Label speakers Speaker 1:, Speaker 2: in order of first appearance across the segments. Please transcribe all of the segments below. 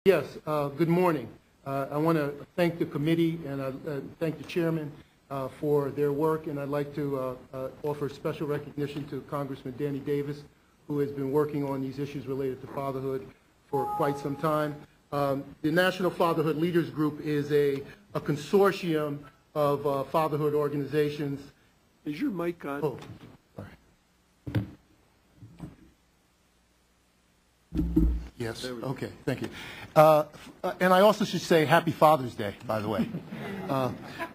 Speaker 1: Yes, good morning. I want to thank the committee and thank the chairman for their work, and I'd like to offer special recognition to Congressman Danny Davis, who has been working on these issues related to fatherhood for quite some time. The National Fatherhood Leaders Group is a consortium of fatherhood organizations.
Speaker 2: Is your mic on?
Speaker 1: Oh, sorry. Yes, okay, thank you. And I also should say Happy Father's Day, by the way.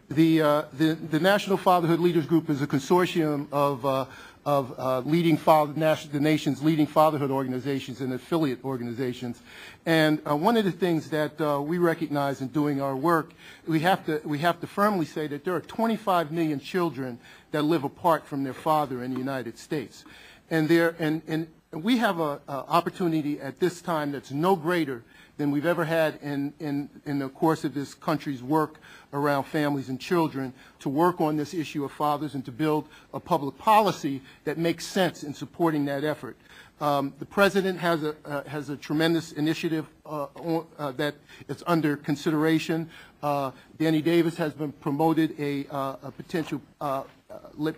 Speaker 1: The National Fatherhood Leaders Group is a consortium of the nation's leading fatherhood organizations and affiliate organizations. And one of the things that we recognize in doing our work, we have to firmly say that there are 25 million children that live apart from their father in the United States. And we have an opportunity at this time that's no greater than we've ever had in the course of this country's work around families and children to work on this issue of fathers and to build a public policy that makes sense in supporting that effort. The President has a tremendous initiative that is under consideration. Danny Davis has been promoted a potential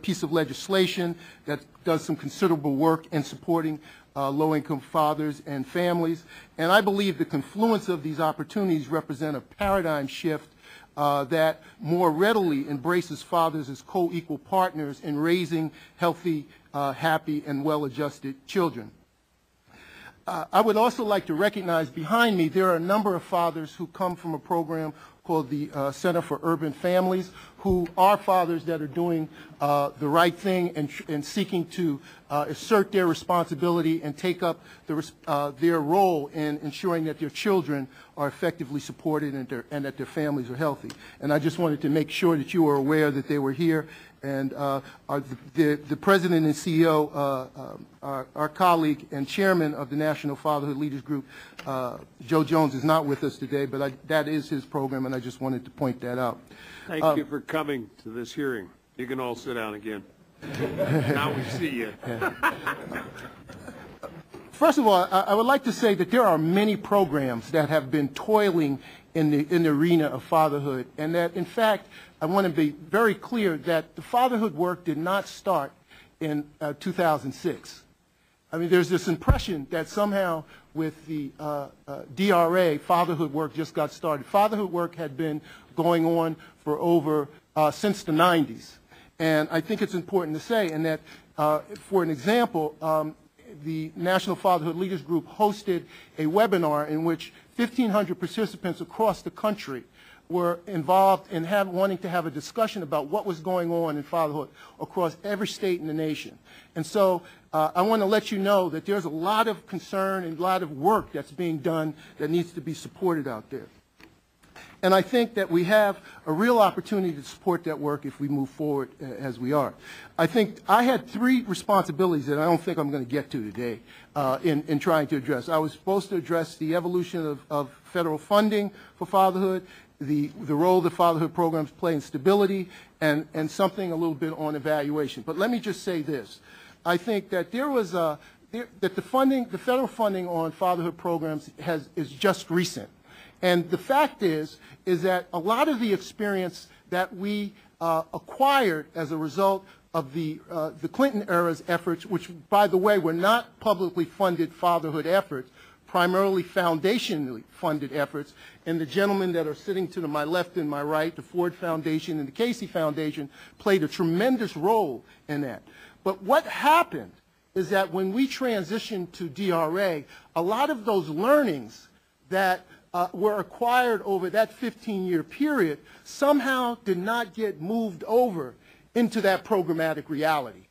Speaker 1: piece of legislation that does some considerable work in supporting low-income fathers and families. And I believe the confluence of these opportunities represent a paradigm shift that more readily embraces fathers as co-equal partners in raising healthy, happy, and well-adjusted children. I would also like to recognize behind me there are a number of fathers who come from a program called the Center for Urban Families, who are fathers that are doing the right thing and seeking to assert their responsibility and take up their role in ensuring that their children are effectively supported and that their families are healthy. And I just wanted to make sure that you were aware that they were here. And the President and CEO, our colleague and chairman of the National Fatherhood Leaders Group, Joe Jones, is not with us today, but that is his program, and I just wanted to point that out.
Speaker 2: Thank you for coming to this hearing. You can all sit down again. Now we see you.
Speaker 1: First of all, I would like to say that there are many programs that have been toiling in the arena of fatherhood, and that, in fact, I want to be very clear that the fatherhood work did not start in 2006. I mean, there's this impression that somehow with the DRA, fatherhood work just got started. Fatherhood work had been going on for since the 90s. And I think it's important to say, and that, for an example, the National Fatherhood Leaders Group hosted a webinar in which 1,500 participants across the country were involved in wanting to have a discussion about what was going on in fatherhood across every state in the nation. And so I want to let you know that there's a lot of concern and a lot of work that's being done that needs to be supported out there. And I think that we have a real opportunity to support that work if we move forward as we are. I think I had 3 responsibilities that I don't think I'm going to get to today in trying to address. I was supposed to address the evolution of federal funding for fatherhood, the role that fatherhood programs play in stability, and something a little bit on evaluation. But let me just say this. I think that that the federal funding on fatherhood programs is just recent. And the fact is that a lot of the experience that we acquired as a result of the Clinton era's efforts, which, by the way, were not publicly funded fatherhood efforts, primarily foundationally funded efforts, and the gentlemen that are sitting to my left and my right, the Ford Foundation and the Casey Foundation, played a tremendous role in that. But what happened is that when we transitioned to DRA, a lot of those learnings that were acquired over that 15-year period somehow did not get moved over into that programmatic reality.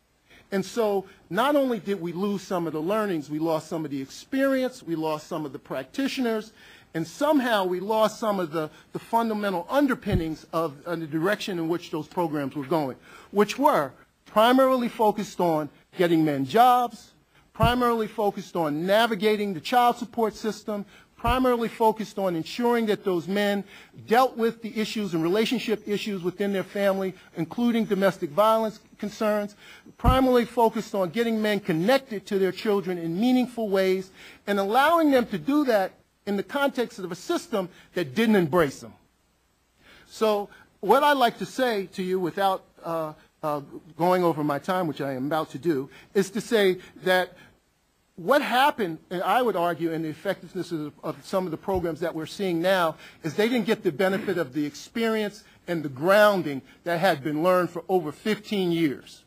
Speaker 1: And so not only did we lose some of the learnings, we lost some of the experience, we lost some of the practitioners, and somehow we lost some of the fundamental underpinnings of the direction in which those programs were going, which were primarily focused on getting men jobs, primarily focused on navigating the child support system, primarily focused on ensuring that those men dealt with the issues and relationship issues within their family, including domestic violence concerns, primarily focused on getting men connected to their children in meaningful ways, and allowing them to do that in the context of a system that didn't embrace them. So what I like to say to you without going over my time, which I am about to do, is to say that what happened, and I would argue, in the effectiveness of some of the programs that we're seeing now, is they didn't get the benefit of the experience and the grounding that had been learned for over 15 years.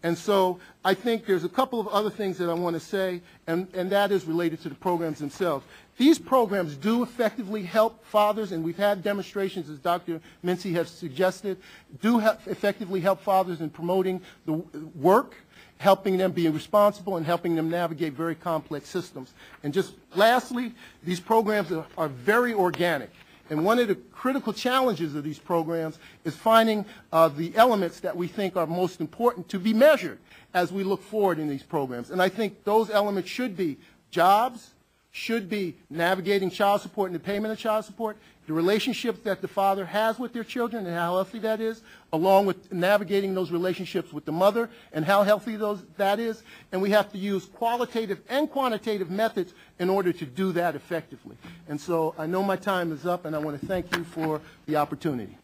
Speaker 1: And so I think there's a couple of other things that I want to say, and that is related to the programs themselves. These programs do effectively help fathers, and we've had demonstrations, as Dr. Mincy has suggested, do effectively help fathers in promoting the work, helping them be responsible, and helping them navigate very complex systems. And just lastly, these programs are very organic. And one of the critical challenges of these programs is finding the elements that we think are most important to be measured as we look forward in these programs. And I think those elements should be jobs, should be navigating child support and the payment of child support, the relationships that the father has with their children and how healthy that is, along with navigating those relationships with the mother and how healthy that is. And we have to use qualitative and quantitative methods in order to do that effectively. And so I know my time is up, and I want to thank you for the opportunity.